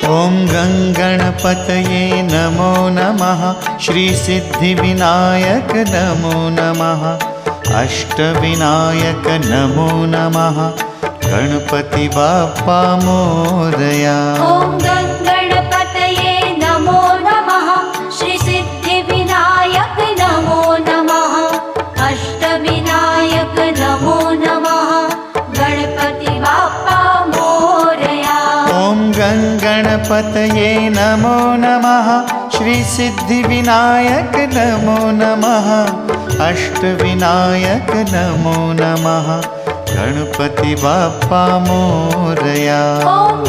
ॐ गणपतये नमो नमः। श्री सिद्धिविनायक नमो नमः। अष्टविनायक नमो नमः। गणपति बाप्पा मोरया। ॐ गणपतये नमो नमः। श्री सिद्धिविनायक नमो नमः। अष्टविनायक नमो नमः। गणपति बाप्पा मोरया। ॐ गणपतये नमो नमः। श्री सिद्धिविनायक नमो नमः। अष्टविनायक नमो नमः। गणपति बाप्पा मोरया। ॐ